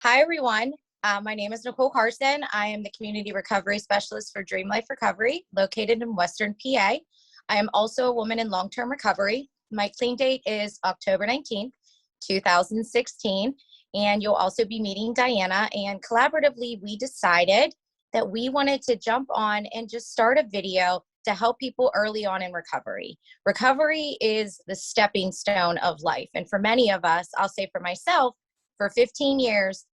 Hi, everyone. My name is Nicole Carson. I am the Community Recovery Specialist for DreamLife Recovery, located in Western PA. I am also a woman in long-term recovery. My clean date is October 19th, 2016, and you'll also be meeting Diana. And collaboratively, we decided that we wanted to jump on and just start a video to help people early on in recovery. Recovery is the stepping stone of life. And for many of us, I'll say for myself, for 15 years,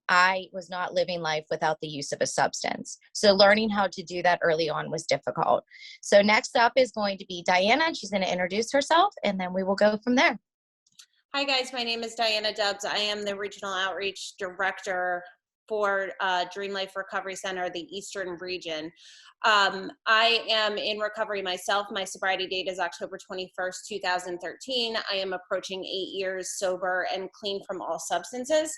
I was not living life without the use of a substance. So learning how to do that early on was difficult. So next up is going to be Diana, and she's going to introduce herself, and then we will go from there. Hi guys, my name is Diana Dubbs. I am the Regional Outreach Director for DreamLife Recovery Center, the Eastern region. I am in recovery myself. My sobriety date is October 21st, 2013. I am approaching 8 years sober and clean from all substances.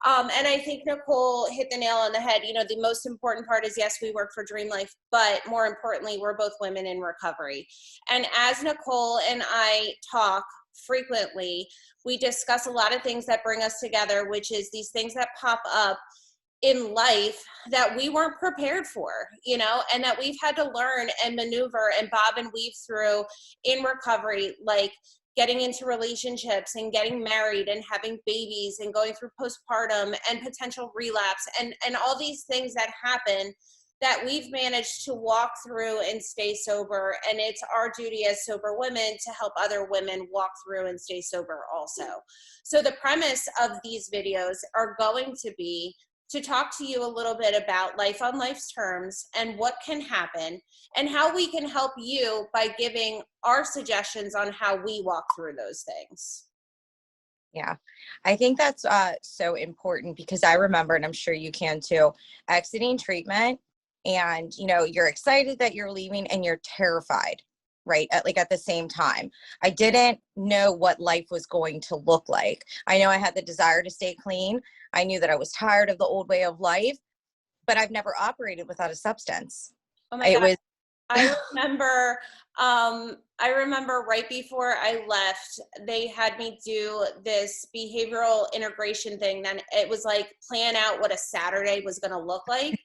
And I think Nicole hit the nail on the head. You know, the most important part is, yes, we work for DreamLife, but more importantly, we're both women in recovery. And as Nicole and I talk frequently, we discuss a lot of things that bring us together, which is these things that pop up in life that we weren't prepared for, you know, and that we've had to learn and maneuver and bob and weave through in recovery, like getting into relationships and getting married and having babies and going through postpartum and potential relapse and all these things that happen that we've managed to walk through and stay sober. And it's our duty as sober women to help other women walk through and stay sober also. So the premise of these videos are going to be to talk to you a little bit about life on life's terms and what can happen and how we can help you by giving our suggestions on how we walk through those things. Yeah, I think that's so important because I remember, and I'm sure you can too, exiting treatment and, you know, you're excited that you're leaving and you're terrified, right? At the same time, I didn't know what life was going to look like. I know I had the desire to stay clean. I knew that I was tired of the old way of life, but I've never operated without a substance. Oh my It God. was I remember right before I left, they had me do this behavioral integration thing. Then it was like plan out what a Saturday was going to look like,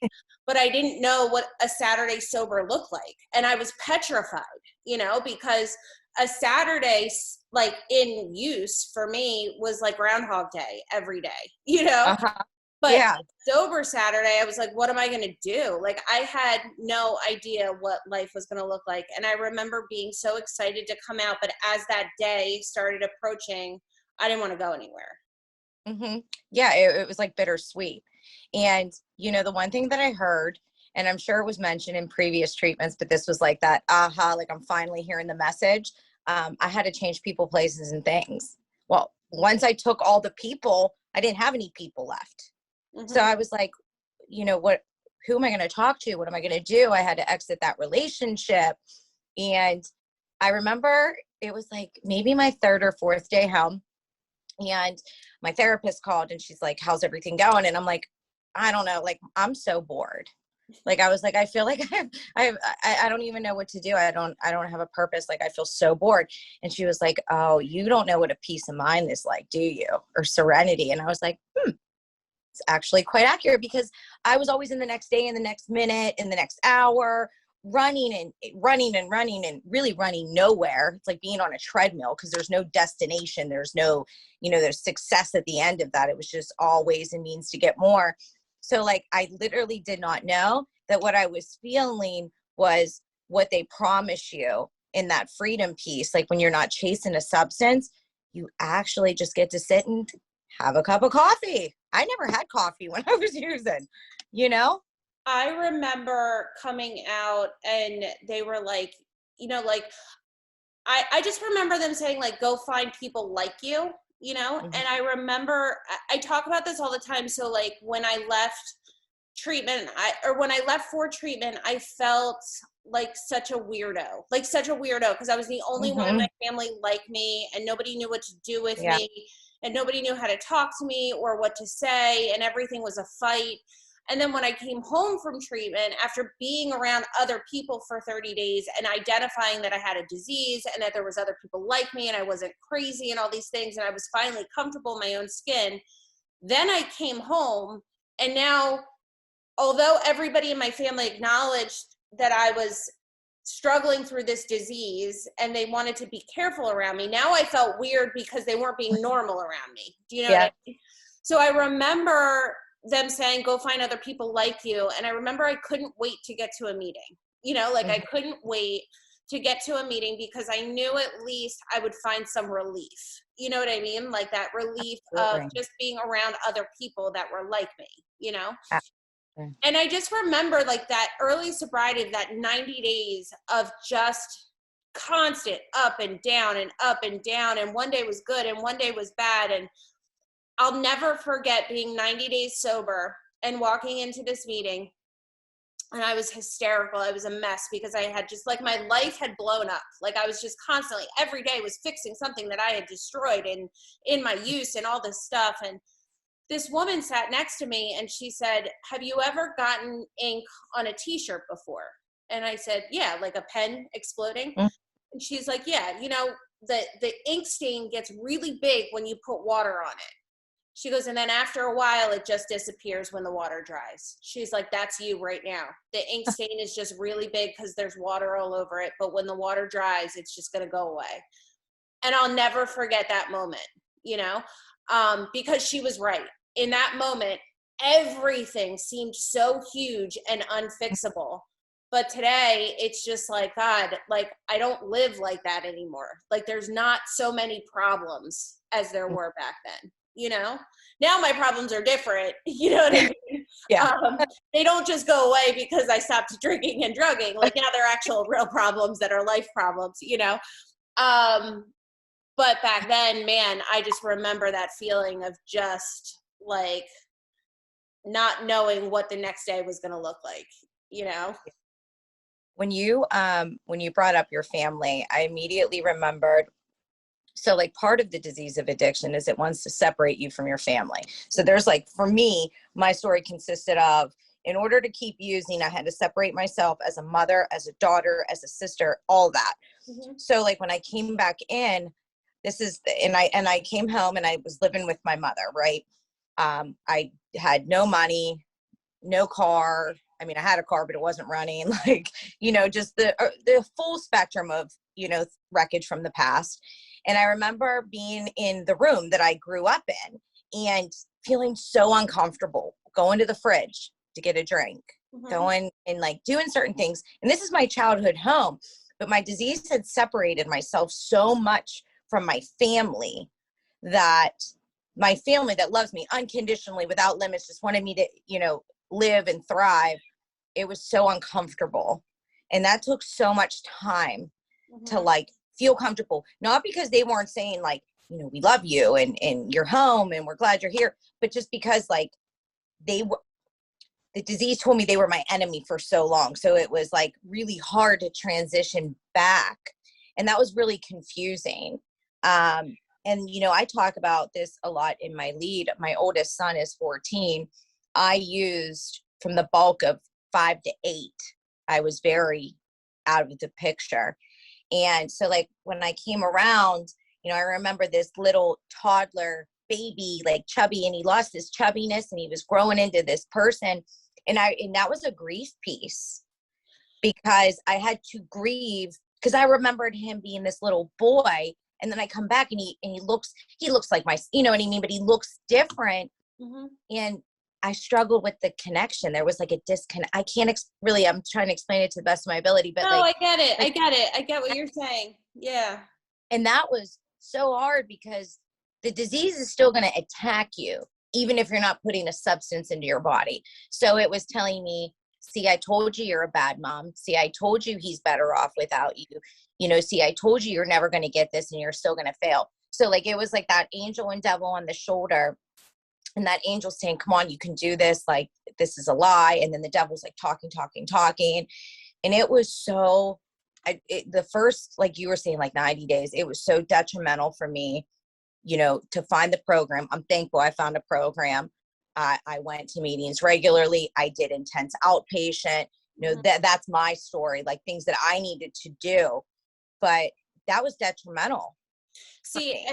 but I didn't know what a Saturday sober looked like. And I was petrified, you know, because a Saturday like in use for me was like Groundhog Day every day, you know? uh-huh. But Yeah. sober Saturday, I was like, what am I going to do? Like, I had no idea what life was going to look like. And I remember being so excited to come out. But as that day started approaching, I didn't want to go anywhere. Mm-hmm. Yeah, it was like bittersweet. And, you know, the one thing that I heard, and I'm sure it was mentioned in previous treatments, but this was like that, aha, like I'm finally hearing the message. I had to change people, places, and things. Well, once I took all the people, I didn't have any people left. So Mm-hmm. I was like, you know, who am I going to talk to? What am I going to do? I had to exit that relationship. And I remember it was like maybe my third or fourth day home. And my therapist called and she's like, how's everything going? And I'm like, I don't know. Like, I'm so bored. Like, I was like, I feel like I don't even know what to do. I don't have a purpose. Like, I feel so bored. And she was like, oh, you don't know what a peace of mind is like, do you? Or serenity. And I was like, it's actually quite accurate because I was always in the next day, in the next minute, in the next hour, running and really running nowhere. It's like being on a treadmill because there's no destination. There's no, you know, there's success at the end of that. It was just always a means to get more. So like, I literally did not know that what I was feeling was what they promise you in that freedom piece. Like when you're not chasing a substance, you actually just get to sit and have a cup of coffee. I never had coffee when I was using, you know? I remember coming out and they were like, you know, like, I just remember them saying, like, go find people like you know? Mm-hmm. And I remember, I talk about this all the time. So, like, when I left treatment, when I left for treatment, I felt like such a weirdo, because I was the only one in Mm-hmm. my family like me, and nobody knew what to do with Yeah. me, and nobody knew how to talk to me or what to say, and everything was a fight. And then when I came home from treatment, after being around other people for 30 days and identifying that I had a disease and that there was other people like me and I wasn't crazy and all these things, and I was finally comfortable in my own skin, Then I came home, and now, although everybody in my family acknowledged that I was struggling through this disease and they wanted to be careful around me, now I felt weird because they weren't being normal around me. Do you know what I mean? So I remember them saying, go find other people like you. And I remember I couldn't wait to get to a meeting. You know, like I couldn't wait to get to a meeting because I knew at least I would find some relief. You know what I mean? Like that relief of just being around other people that were like me, you know? And I just remember like that early sobriety of that 90 days of just constant up and down and up and down. And one day was good and one day was bad. And I'll never forget being 90 days sober and walking into this meeting. And I was hysterical. I was a mess because I had just like my life had blown up. Like I was just constantly every day was fixing something that I had destroyed in my use and all this stuff. And this woman sat next to me and she said, have you ever gotten ink on a t-shirt before? And I said, yeah, like a pen exploding. And she's like, yeah, you know, the ink stain gets really big when you put water on it. She goes, and then after a while, it just disappears when the water dries. She's like, that's you right now. The ink stain is just really big because there's water all over it. But when the water dries, it's just going to go away. And I'll never forget that moment, you know, because she was right. In that moment, everything seemed so huge and unfixable. But today, it's just like, God, like, I don't live like that anymore. Like, there's not so many problems as there were back then. You know, now my problems are different. You know what I mean? They don't just go away because I stopped drinking and drugging. Like now they're actual real problems that are life problems, you know? But back then, man, I just remember that feeling of just like not knowing what the next day was going to look like, you know? When you brought up your family, I immediately remembered, so like part of the disease of addiction is it wants to separate you from your family. So there's like, for me, my story consisted of, in order to keep using, I had to separate myself as a mother, as a daughter, as a sister, all that. So like when I came back in, I came home and I was living with my mother, right? I had no money, no car. I mean, I had a car, but it wasn't running, like, you know, just the full spectrum of, you know, wreckage from the past. And I remember being in the room that I grew up in and feeling so uncomfortable, going to the fridge to get a drink, going and like doing certain things. And this is my childhood home, but my disease had separated myself so much from my family that my family that loves me unconditionally, without limits, just wanted me to, you know, live and thrive. It was so uncomfortable. And that took so much time to like feel comfortable, not because they weren't saying like, you know, we love you and you're home and we're glad you're here, but just because like the disease told me they were my enemy for so long. So it was like really hard to transition back. And that was really confusing. And, you know, I talk about this a lot in my lead. My oldest son is 14. I used from the bulk of 5 to 8. I was very out of the picture. And so like when I came around, you know, I remember this little toddler baby, like chubby, and he lost his chubbiness and he was growing into this person. And that was a grief piece because I had to grieve because I remembered him being this little boy. And then I come back and he looks like my, you know what I mean? But he looks different. And I struggled with the connection. There was like a disconnect. I can't really, I'm trying to explain it to the best of my ability, but no, like, I get it. I get it. I get what you're saying. Yeah. And that was so hard because the disease is still going to attack you, even if you're not putting a substance into your body. So it was telling me, see, I told you you're a bad mom. See, I told you he's better off without you. You know, see, I told you you're never going to get this and you're still going to fail. So like, it was like that angel and devil on the shoulder. And that angel saying, come on, you can do this. Like, this is a lie. And then the devil's like talking. And it was so, the first, like you were saying, like 90 days, it was so detrimental for me, you know, to find the program. I'm thankful I found a program. I went to meetings regularly. I did intense outpatient, you know, that's my story, like things that I needed to do, but that was detrimental. See,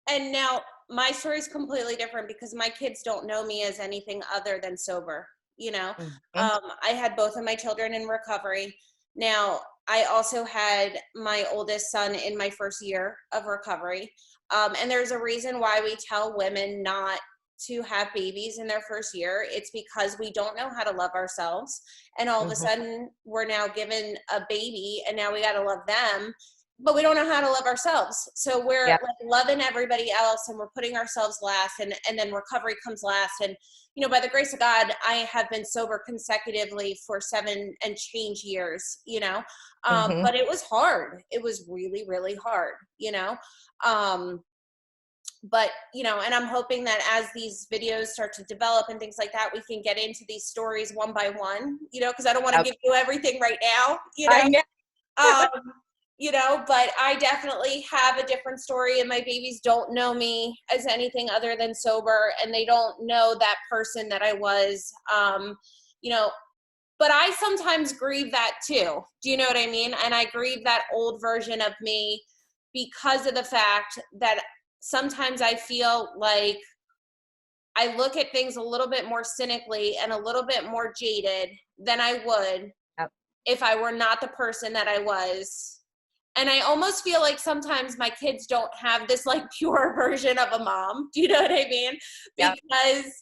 and now my story is completely different because my kids don't know me as anything other than sober. Mhm. I had both of my children in recovery. Now, I also had my oldest son in my first year of recovery. And there's a reason why we tell women not to have babies in their first year. It's because we don't know how to love ourselves. And all of a Mhm. sudden, we're now given a baby, and now we got to love them, but we don't know how to love ourselves. So we're Yep. like loving everybody else, and we're putting ourselves last, and then recovery comes last. And by the grace of God, I have been sober consecutively for 7 and change years, Mhm. but it was hard. It was really, really hard, but and I'm hoping that as these videos start to develop and things like that, we can get into these stories one by one, because I don't want to Yep. give you everything right now, I know. um, but I definitely have a different story, and my babies don't know me as anything other than sober, and they don't know that person that I was, you know, but I sometimes grieve that too. Do you know what I mean? And I grieve that old version of me because of the fact that sometimes I feel like I look at things a little bit more cynically and a little bit more jaded than I would Yep. if I were not the person that I was. And I almost feel like sometimes my kids don't have this like pure version of a mom. Do you know what I mean? Yep. Because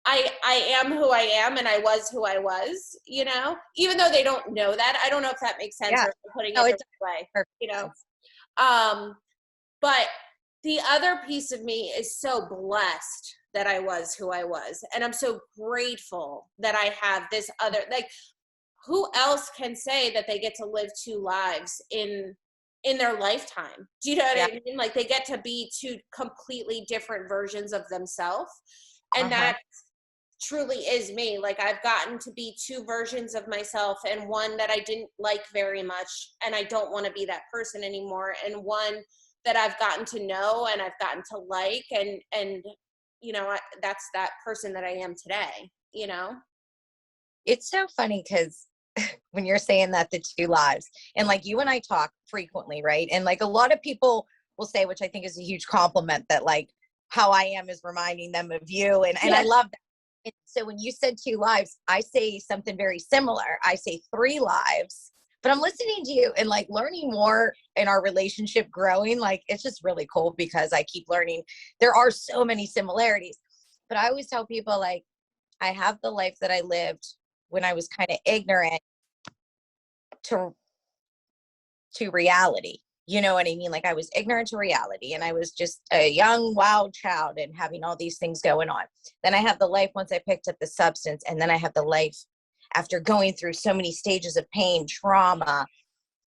I am who I am, and I was who I was, even though they don't know that. I don't know if that makes sense, Yeah. or if I'm putting No, it the it does. right way, Perfect you know. sense. Um, but the other piece of me is so blessed that I was who I was. And I'm so grateful that I have this other, like, who else can say that they get to live 2 lives in their lifetime? Do you know what Yeah. I mean? Like, they get to be 2 completely different versions of themselves. And Uh-huh. that truly is me. Like, I've gotten to be 2 versions of myself, and one that I didn't like very much, and I don't want to be that person anymore, and one that I've gotten to know and I've gotten to like, and that's that person that I am today. It's so funny because when you're saying that, the 2 lives, and like you and I talk frequently, right? And like a lot of people will say, which I think is a huge compliment, that like how I am is reminding them of you. And I Yeah. love that. And so when you said 2 lives, I say something very similar. I say 3 lives, but I'm listening to you and like learning more in our relationship growing. Like it's just really cool because I keep learning. There are so many similarities, but I always tell people like I have the life that I lived when I was kind of ignorant to reality. You know what I mean? Like I was ignorant to reality and I was just a young, wild child and having all these things going on. Then I have the life once I picked up the substance, and then I have the life after going through so many stages of pain, trauma,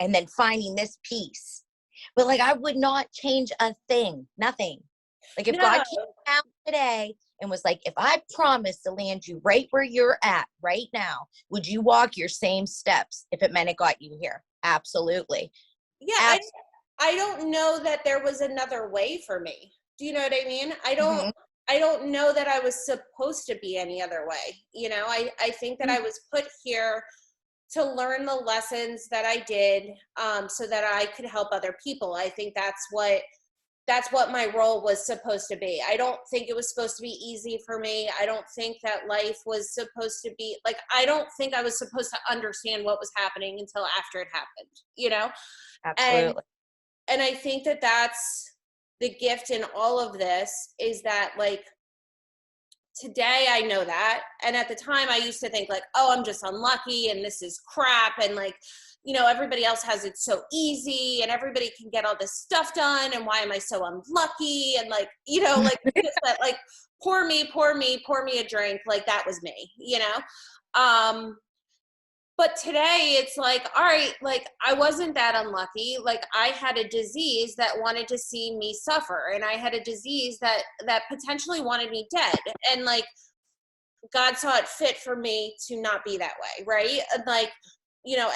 and then finding this peace. But like I would not change a thing, nothing. Like if God No. came out today and was like, if I promise to land you right where you're at right now, would you walk your same steps if it meant it got you here? Absolutely. Yeah, Absolutely. I don't know that there was another way for me. Do you know what I mean? Mm-hmm. I don't know that I was supposed to be any other way. I think that I was put here to learn the lessons that I did, so that I could help other people. I think that's what my role was supposed to be. I don't think it was supposed to be easy for me. I don't think that life was supposed to be like, I don't think I was supposed to understand what was happening until after it happened. And Absolutely. and I think that that's the gift in all of this, is that like today I know that. And at the time I used to think like, oh, I'm just unlucky and this is crap. And like, everybody else has it so easy and everybody can get all this stuff done. And why am I so unlucky? And like, like just that, like, pour me a drink. Like that was me. Um, but today it's like, all right, like I wasn't that unlucky. Like I had a disease that wanted to see me suffer, and I had a disease that potentially wanted me dead. And like God saw it fit for me to not be that way, right? And like,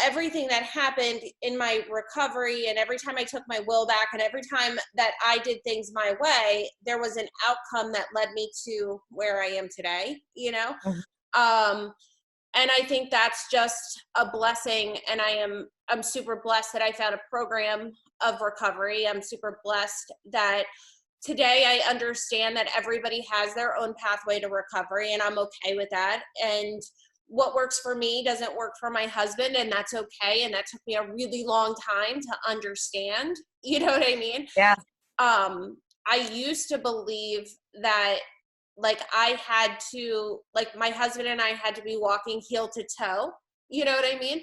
everything that happened in my recovery, and every time I took my will back, and every time that I did things my way, there was an outcome that led me to where I am today. Mhm. Um, and I think that's just a blessing. And I'm super blessed that I found a program of recovery. I'm super blessed that Today, I understand that everybody has their own pathway to recovery, and I'm okay with that. And what works for me doesn't work for my husband, and that's okay. And that took me a really long time to understand. You know what I mean? Yeah. I used to believe that like I had to, like my husband and I had to be walking heel to toe. You know what I mean?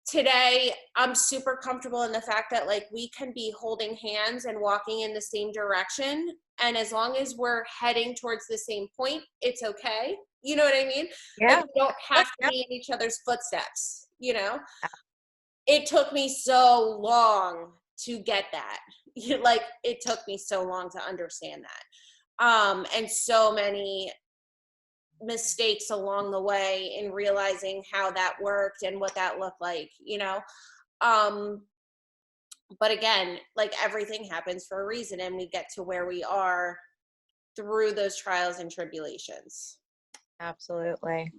Today, I'm super comfortable in the fact that like we can be holding hands and walking in the same direction. And as long as we're heading towards the same point, it's okay. You know what I mean? Like Yeah. we don't have to Yep. be in each other's footsteps, you know? It took me so long to get that. Like it took me so long to understand that. And so many mistakes along the way in realizing how that worked and what that looked like, you know? Um, but again, like everything happens for a reason, and we get to where we are through those trials and tribulations. Absolutely.